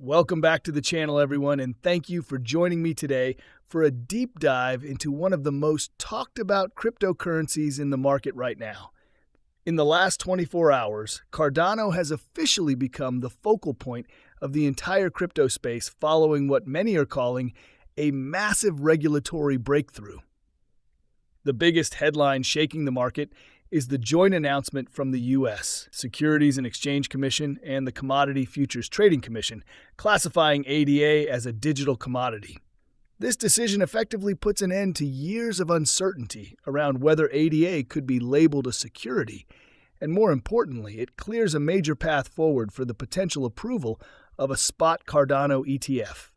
Welcome back to the channel, everyone, and thank you for joining me today for a deep dive into one of the most talked about cryptocurrencies in the market right now. In the last 24 hours, Cardano has officially become the focal point of the entire crypto space following what many are calling a massive regulatory breakthrough. The biggest headline shaking the market is the joint announcement from the U.S. Securities and Exchange Commission and the Commodity Futures Trading Commission, classifying ADA as a digital commodity. This decision effectively puts an end to years of uncertainty around whether ADA could be labeled a security, and more importantly, it clears a major path forward for the potential approval of a Spot Cardano ETF.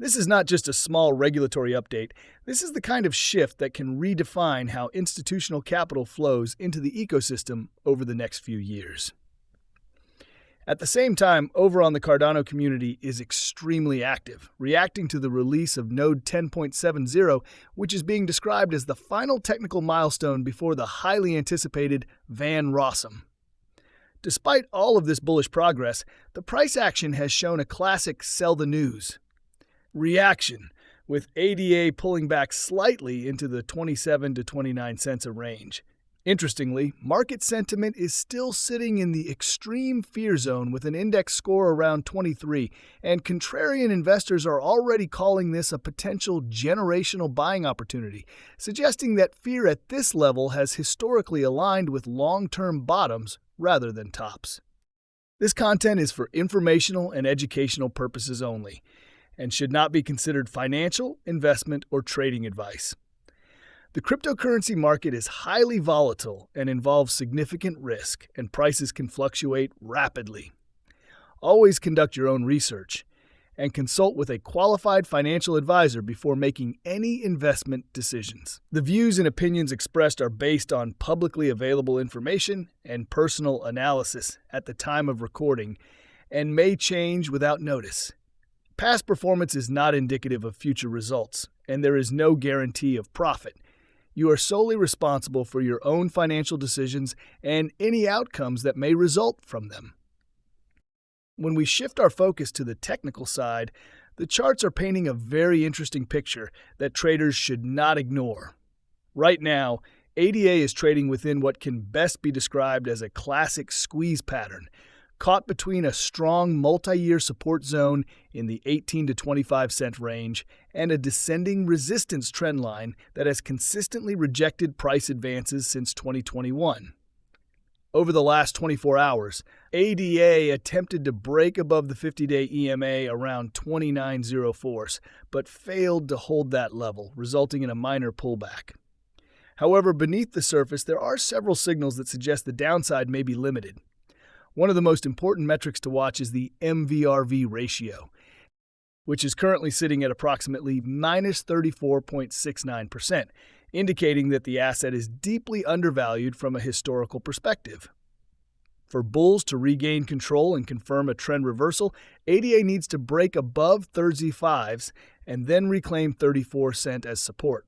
This is not just a small regulatory update. This is the kind of shift that can redefine how institutional capital flows into the ecosystem over the next few years. At the same time, over on the Cardano community is extremely active, reacting to the release of Node 10.70, which is being described as the final technical milestone before the highly anticipated Van Rossum. Despite all of this bullish progress, the price action has shown a classic sell the news reaction, with ADA pulling back slightly into the 27 to 29 cents a range. Interestingly, market sentiment is still sitting in the extreme fear zone with an index score around 23, and contrarian investors are already calling this a potential generational buying opportunity, suggesting that fear at this level has historically aligned with long-term bottoms rather than tops. This content is for informational and educational purposes only, and should not be considered financial, investment, or trading advice. The cryptocurrency market is highly volatile and involves significant risk, and prices can fluctuate rapidly. Always conduct your own research and consult with a qualified financial advisor before making any investment decisions. The views and opinions expressed are based on publicly available information and personal analysis at the time of recording and may change without notice. Past performance is not indicative of future results, and there is no guarantee of profit. You are solely responsible for your own financial decisions and any outcomes that may result from them. When we shift our focus to the technical side, the charts are painting a very interesting picture that traders should not ignore. Right now, ADA is trading within what can best be described as a classic squeeze pattern, caught between a strong multi-year support zone in the 18 to 25 cent range and a descending resistance trend line that has consistently rejected price advances since 2021. Over the last 24 hours, ADA attempted to break above the 50-day EMA around 29.04, but failed to hold that level, resulting in a minor pullback. However, beneath the surface, there are several signals that suggest the downside may be limited. One of the most important metrics to watch is the MVRV ratio, which is currently sitting at approximately minus 34.69%, indicating that the asset is deeply undervalued from a historical perspective. For bulls to regain control and confirm a trend reversal, ADA needs to break above 35s and then reclaim 34 cent as support.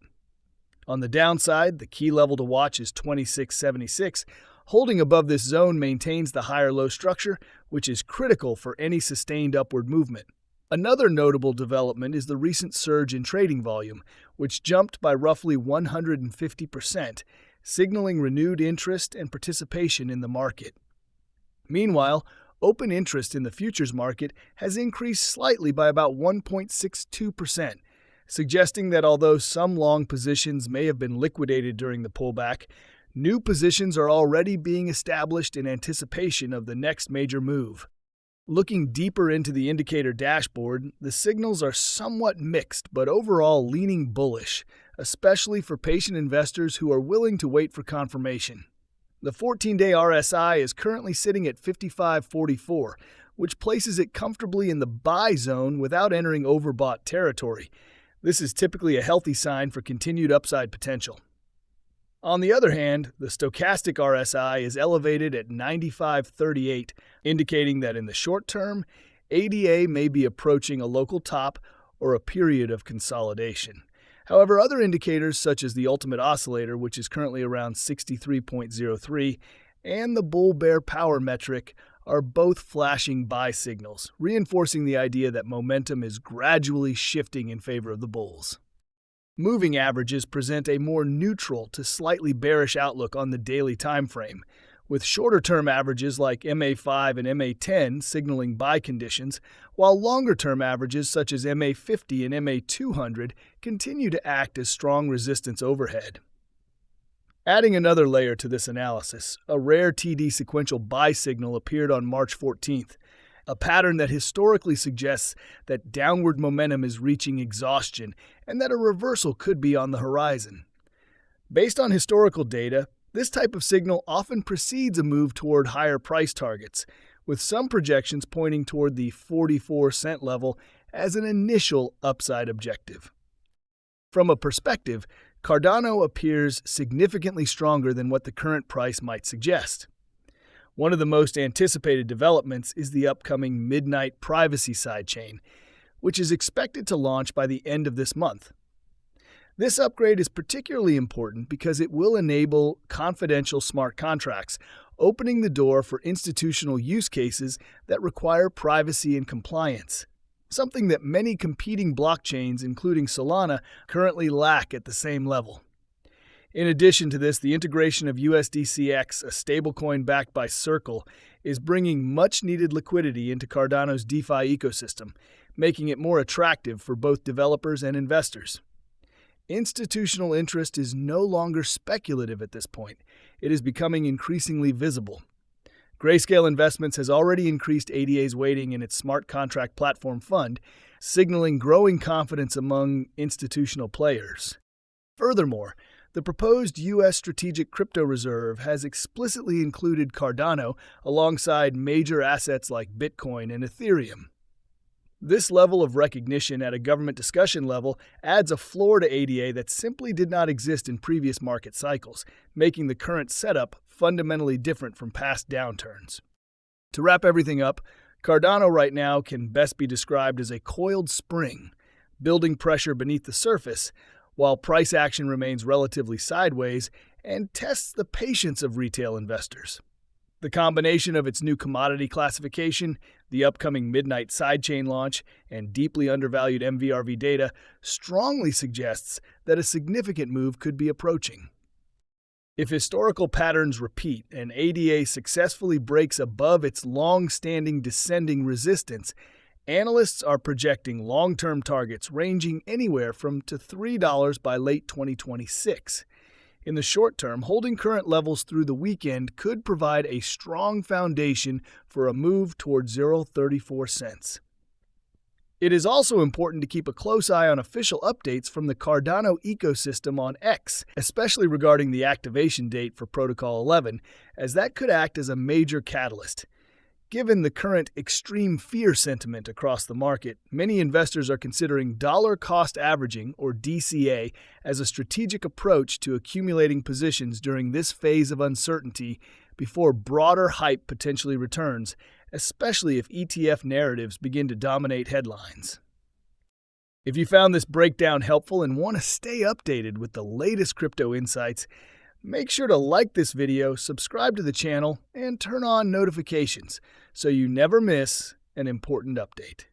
On the downside, the key level to watch is 26.76. Holding above this zone maintains the higher-low structure, which is critical for any sustained upward movement. Another notable development is the recent surge in trading volume, which jumped by roughly 150%, signaling renewed interest and participation in the market. Meanwhile, open interest in the futures market has increased slightly by about 1.62%, suggesting that although some long positions may have been liquidated during the pullback, new positions are already being established in anticipation of the next major move. Looking deeper into the indicator dashboard, the signals are somewhat mixed but overall leaning bullish, especially for patient investors who are willing to wait for confirmation. The 14-day RSI is currently sitting at 55.44, which places it comfortably in the buy zone without entering overbought territory. This is typically a healthy sign for continued upside potential. On the other hand, the stochastic RSI is elevated at 95.38, indicating that in the short term, ADA may be approaching a local top or a period of consolidation. However, other indicators such as the ultimate oscillator, which is currently around 63.03, and the bull-bear power metric are both flashing buy signals, reinforcing the idea that momentum is gradually shifting in favor of the bulls. Moving averages present a more neutral to slightly bearish outlook on the daily time frame, with shorter-term averages like MA5 and MA10 signaling buy conditions, while longer-term averages such as MA50 and MA200 continue to act as strong resistance overhead. Adding another layer to this analysis, a rare TD sequential buy signal appeared on March 14th, a pattern that historically suggests that downward momentum is reaching exhaustion and that a reversal could be on the horizon. Based on historical data, this type of signal often precedes a move toward higher price targets, with some projections pointing toward the 44-cent level as an initial upside objective. From a perspective, Cardano appears significantly stronger than what the current price might suggest. One of the most anticipated developments is the upcoming Midnight Privacy sidechain, which is expected to launch by the end of this month. This upgrade is particularly important because it will enable confidential smart contracts, opening the door for institutional use cases that require privacy and compliance, something that many competing blockchains, including Solana, currently lack at the same level. In addition to this, the integration of USDCX, a stablecoin backed by Circle, is bringing much-needed liquidity into Cardano's DeFi ecosystem, making it more attractive for both developers and investors. Institutional interest is no longer speculative at this point. It is becoming increasingly visible. Grayscale Investments has already increased ADA's weighting in its smart contract platform fund, signaling growing confidence among institutional players. Furthermore, the proposed U.S. Strategic Crypto Reserve has explicitly included Cardano alongside major assets like Bitcoin and Ethereum. This level of recognition at a government discussion level adds a floor to ADA that simply did not exist in previous market cycles, making the current setup fundamentally different from past downturns. To wrap everything up, Cardano right now can best be described as a coiled spring, building pressure beneath the surface, while price action remains relatively sideways and tests the patience of retail investors. The combination of its new commodity classification, the upcoming Midnight sidechain launch, and deeply undervalued MVRV data strongly suggests that a significant move could be approaching. If historical patterns repeat and ADA successfully breaks above its long-standing descending resistance, analysts are projecting long-term targets ranging anywhere from to $3 by late 2026. In the short term, holding current levels through the weekend could provide a strong foundation for a move toward 0.34 cents. It is also important to keep a close eye on official updates from the Cardano ecosystem on X, especially regarding the activation date for Protocol 11, as that could act as a major catalyst. Given the current extreme fear sentiment across the market, many investors are considering dollar cost averaging, or DCA, as a strategic approach to accumulating positions during this phase of uncertainty before broader hype potentially returns, especially if ETF narratives begin to dominate headlines. If you found this breakdown helpful and want to stay updated with the latest crypto insights, make sure to like this video, subscribe to the channel, and turn on notifications so you never miss an important update.